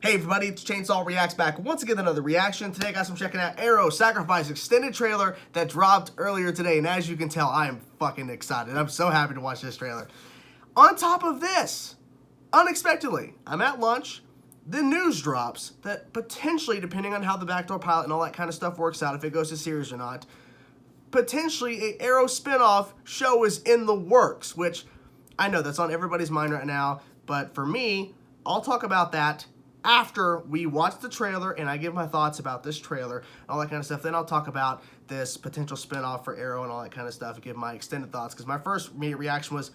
Hey everybody, it's Chainsaw Reacts back once again with another reaction. Today guys, I'm checking out Arrow Sacrifice extended trailer that dropped earlier today, and as you can tell, I am fucking excited. I'm so happy to watch this trailer. On top of this, unexpectedly, I'm at lunch, the news drops that potentially, depending on how the backdoor pilot and all that kind of stuff works out, if it goes to series or not, potentially a Arrow spinoff show is in the works, which I know that's on everybody's mind right now, but for me, I'll talk about that after we watch the trailer and I give my thoughts about this trailer and all that kind of stuff. Then I'll talk about this potential spinoff for Arrow and all that kind of stuff and give my extended thoughts, because my first immediate reaction was,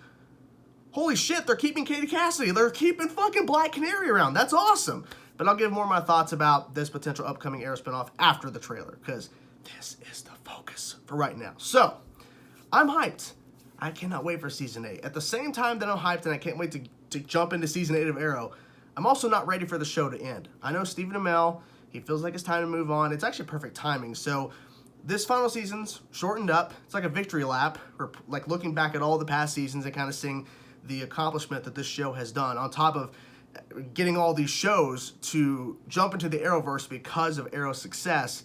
holy shit, they're keeping Katie Cassidy. They're keeping fucking Black Canary around. That's awesome. But I'll give more of my thoughts about this potential upcoming Arrow spinoff after the trailer, because this is the focus for right now. So, I'm hyped. I cannot wait for Season 8. At the same time that I'm hyped and I can't wait to jump into Season 8 of Arrow, I'm also not ready for the show to end. I know Stephen Amell, he feels like it's time to move on. It's actually perfect timing. So this final season's shortened up. It's like a victory lap. We're like looking back at all the past seasons and kind of seeing the accomplishment that this show has done, on top of getting all these shows to jump into the Arrowverse because of Arrow's success.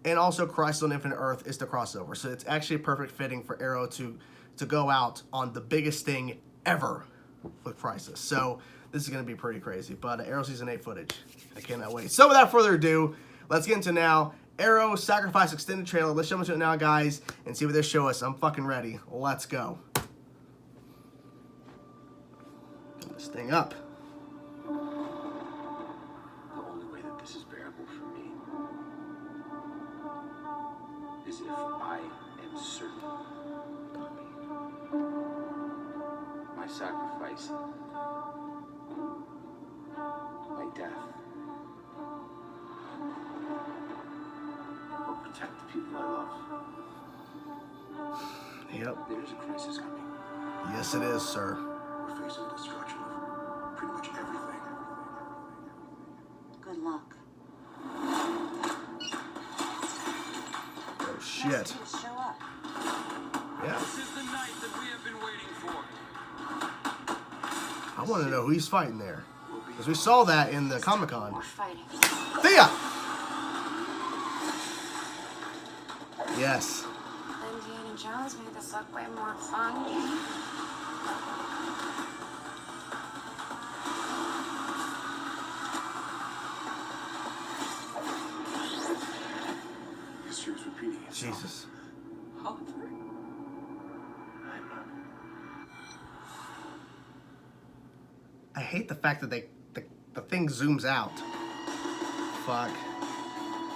And also Crisis on Infinite Earth is the crossover. So it's actually perfect fitting for Arrow to go out on the biggest thing ever with Crisis. So this is going to be pretty crazy. But Arrow Season 8 footage, I cannot wait. So without further ado, let's get into now Arrow Sacrifice extended trailer. Let's jump into it now, guys, and see what they show us. I'm fucking ready. Let's go. Get this thing up. The only way that this is bearable for me is if I am certain my sacrifice, my death, will protect the people I love. Yep. There's a crisis coming. Yes, it is, sir. We're facing the destruction of pretty much everything. Good luck. Oh, shit. Show up. Yeah. This is the night that we have been waiting for. I want to know who he's fighting there, because we saw that in the Comic-Con. We're fighting. Thea! Yes. Indiana Jones made this look way more fun. History is repeating itself. Jesus. Oliver. I hate the fact that the thing zooms out. Fuck.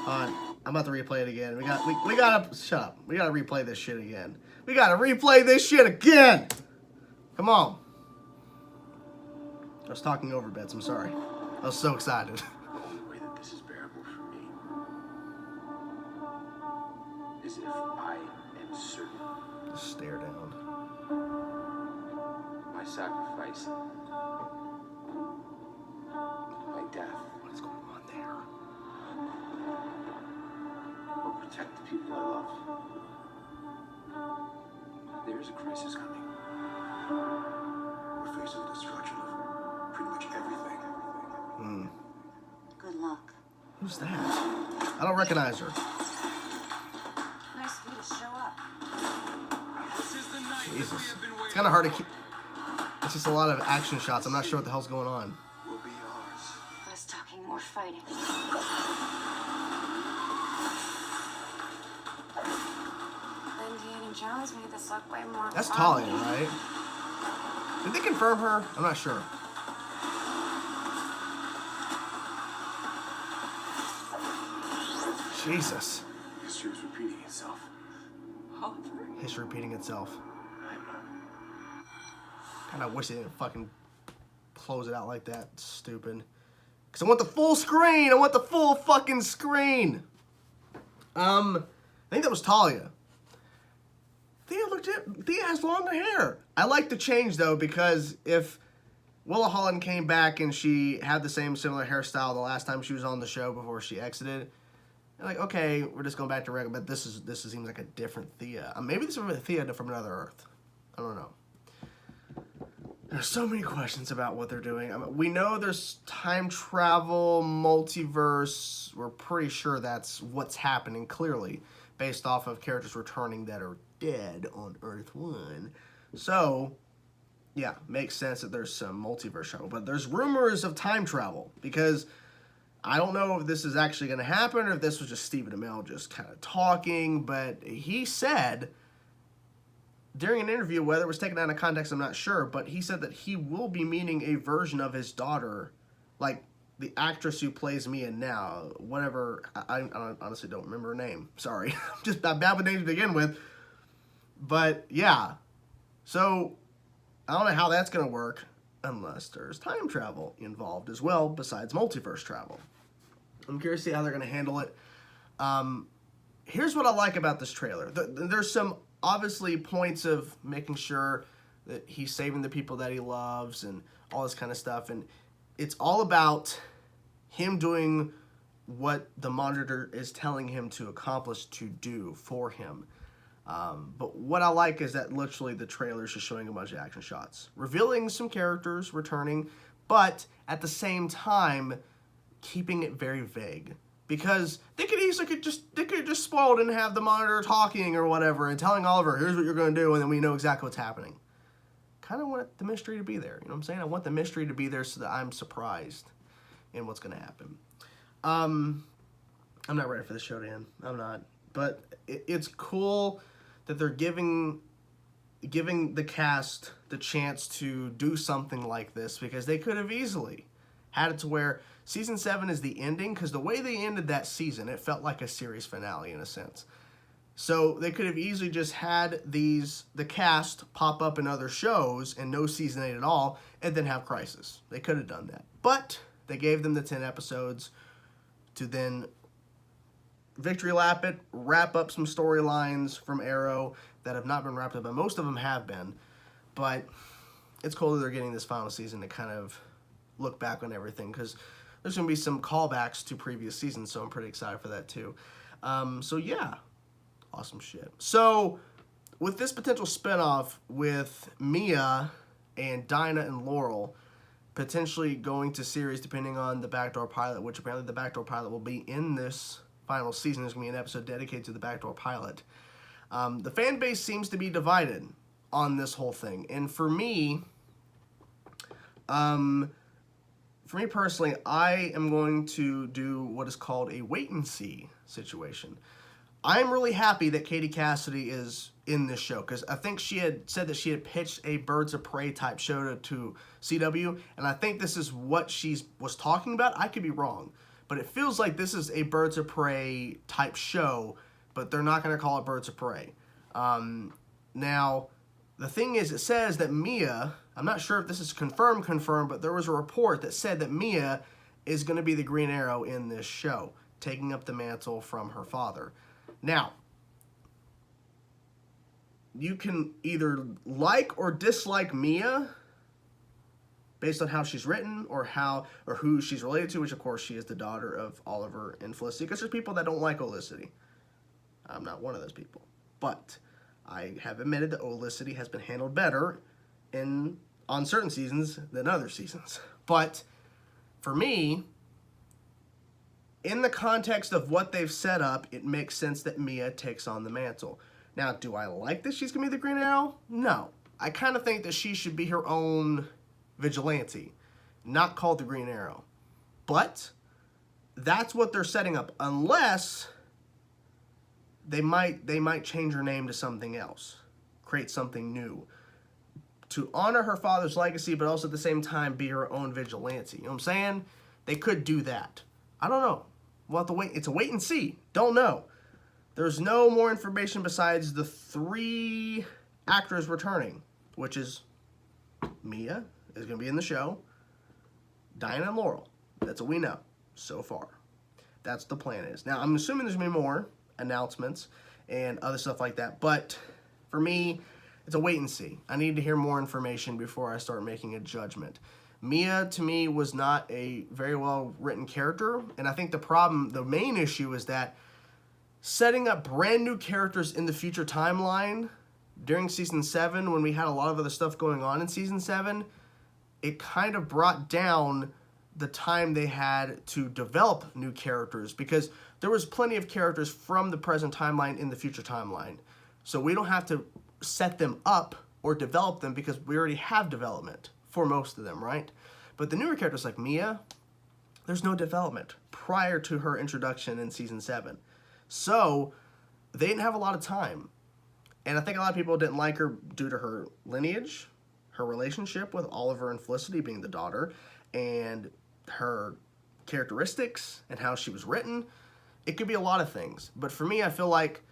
On. I'm about to replay it again. We gotta shut up. We gotta replay this shit again. We gotta replay this shit again. Come on. I was talking over bits. I'm sorry. I was so excited. The only way that this is bearable for me is if I am certain Just stare down. my sacrifice, my death, What is going on there? will protect the people I love. There is a crisis coming. We're facing the destruction of pretty much everything. Good luck. Who's that? I don't recognize her. Nice of you to show up. This is the night that we Jesus. have been It's waiting kind of hard to keep. It's just a lot of action shots. I'm not sure what the hell's going on. Will be ours. Less talking, more fighting. Indiana Jones made this look way more That's fun. Talia, right? Did they confirm her? I'm not sure. Jesus. History is repeating itself. Oliver. History repeating itself. Kind of wish they didn't fucking close it out like that. Stupid. Because I want the full screen. I want the full fucking screen. I think that was Talia. Thea has longer hair. I like the change though, because if Willa Holland came back and she had the same similar hairstyle the last time she was on the show before she exited, you're like, okay, we're just going back to regular, but this seems like a different Thea. Maybe this is a Thea from another Earth. I don't know. There's so many questions about what they're doing. I mean, we know there's time travel, multiverse. We're pretty sure that's what's happening, clearly, based off of characters returning that are dead on Earth 1. So, yeah, makes sense that there's some multiverse travel. But there's rumors of time travel, because I don't know if this is actually going to happen or if this was just Stephen Amell just kind of talking, but he said during an interview, whether it was taken out of context, I'm not sure, but he said that he will be meeting a version of his daughter, like the actress who plays Mia now, whatever, I honestly don't remember her name, sorry, I'm just not bad with names to begin with, but yeah, so I don't know how that's going to work unless there's time travel involved as well, besides multiverse travel. I'm curious to see how they're going to handle it. Here's what I like about this trailer. There's some obviously points of making sure that he's saving the people that he loves and all this kind of stuff, and it's all about him doing what the Monitor is telling him to accomplish, to do for him. But what I like is that literally the trailer is just showing a bunch of action shots, revealing some characters returning, but at the same time keeping it very vague. Because they could just spoiled and have the Monitor talking or whatever and telling Oliver, here's what you're going to do, and then we know exactly what's happening. Kind of want the mystery to be there. You know what I'm saying? I want the mystery to be there so that I'm surprised in what's going to happen. I'm not ready for the show to end. I'm not. But it's cool that they're giving the cast the chance to do something like this, because they could have easily had it to where Season 7 is the ending, because the way they ended that season, it felt like a series finale in a sense. So they could have easily just had the cast pop up in other shows and no Season 8 at all, and then have Crisis. They could have done that. But they gave them the 10 episodes to then victory lap it, wrap up some storylines from Arrow that have not been wrapped up, and most of them have been. But it's cool that they're getting this final season to kind of look back on everything, because there's going to be some callbacks to previous seasons, so I'm pretty excited for that too. So yeah, awesome shit. So with this potential spinoff with Mia and Dinah and Laurel potentially going to series depending on the backdoor pilot, which apparently the backdoor pilot will be in this final season. There's going to be an episode dedicated to the backdoor pilot. The fan base seems to be divided on this whole thing. And for me personally, I am going to do what is called a wait-and-see situation. I'm really happy that Katie Cassidy is in this show, because I think she had said that she had pitched a Birds of Prey type show to CW, and I think this is what she was talking about. I could be wrong, but it feels like this is a Birds of Prey type show, but they're not going to call it Birds of Prey. Now, the thing is, it says that Mia, I'm not sure if this is confirmed, but there was a report that said that Mia is going to be the Green Arrow in this show, taking up the mantle from her father. Now, you can either like or dislike Mia based on how she's written or who she's related to, which of course she is the daughter of Oliver and Felicity, because there's people that don't like Olicity. I'm not one of those people. But I have admitted that Olicity has been handled better on certain seasons than other seasons. But for me, in the context of what they've set up, it makes sense that Mia takes on the mantle. Now, do I like that she's going to be the Green Arrow? No. I kind of think that she should be her own vigilante, not called the Green Arrow. But that's what they're setting up, unless they might change her name to something else, create something new to honor her father's legacy, but also at the same time be her own vigilante. You know what I'm saying? They could do that. I don't know. We'll have to wait. It's a wait and see. Don't know. There's no more information besides the 3 actors returning, which is Mia is going to be in the show, Dinah and Laurel. That's what we know so far. That's the plan is. Now, I'm assuming there's going to be more announcements and other stuff like that, but for me, it's a wait and see. I need to hear more information before I start making a judgment. Mia, to me, was not a very well-written character, and I think the main issue is that setting up brand new characters in the future timeline during Season 7, when we had a lot of other stuff going on in Season 7, it kind of brought down the time they had to develop new characters, because there was plenty of characters from the present timeline in the future timeline. So we don't have to set them up or develop them because we already have development for most of them, right? But the newer characters like Mia, there's no development prior to her introduction in season 7. So they didn't have a lot of time. And I think a lot of people didn't like her due to her lineage, her relationship with Oliver and Felicity being the daughter, and her characteristics and how she was written. It could be a lot of things. But for me, I feel like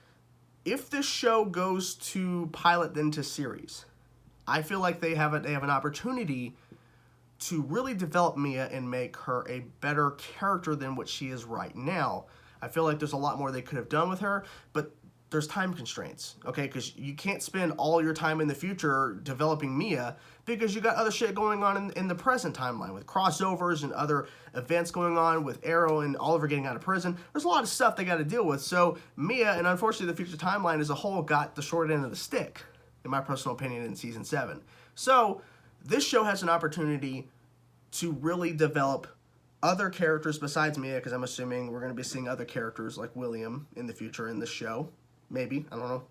if this show goes to pilot then to series, I feel like they have an opportunity to really develop Mia and make her a better character than what she is right now. I feel like there's a lot more they could have done with her, but there's time constraints, okay? Because you can't spend all your time in the future developing Mia because you got other shit going on in the present timeline with crossovers and other events going on with Arrow and Oliver getting out of prison. There's a lot of stuff they got to deal with. So Mia, and unfortunately the future timeline as a whole, got the short end of the stick, in my personal opinion, in season 7. So this show has an opportunity to really develop other characters besides Mia, because I'm assuming we're going to be seeing other characters like William in the future in this show. Maybe, I don't know,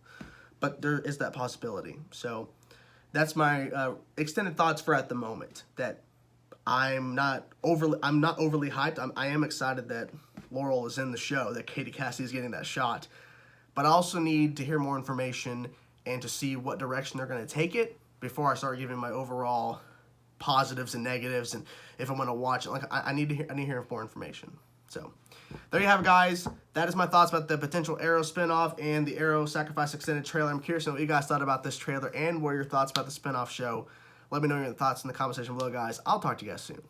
but there is that possibility. So that's my extended thoughts for at the moment. That I'm not overly hyped. I am excited that Laurel is in the show, that Katie Cassidy is getting that shot, but I also need to hear more information and to see what direction they're going to take it before I start giving my overall positives and negatives, and if I'm going to watch it. Like, I need to hear more information. So there you have it, guys. That is my thoughts about the potential Arrow spinoff and the Arrow Sacrifice extended trailer. I'm curious to know what you guys thought about this trailer and what are your thoughts about the spinoff show. Let me know your thoughts in the comment section below, guys. I'll talk to you guys soon.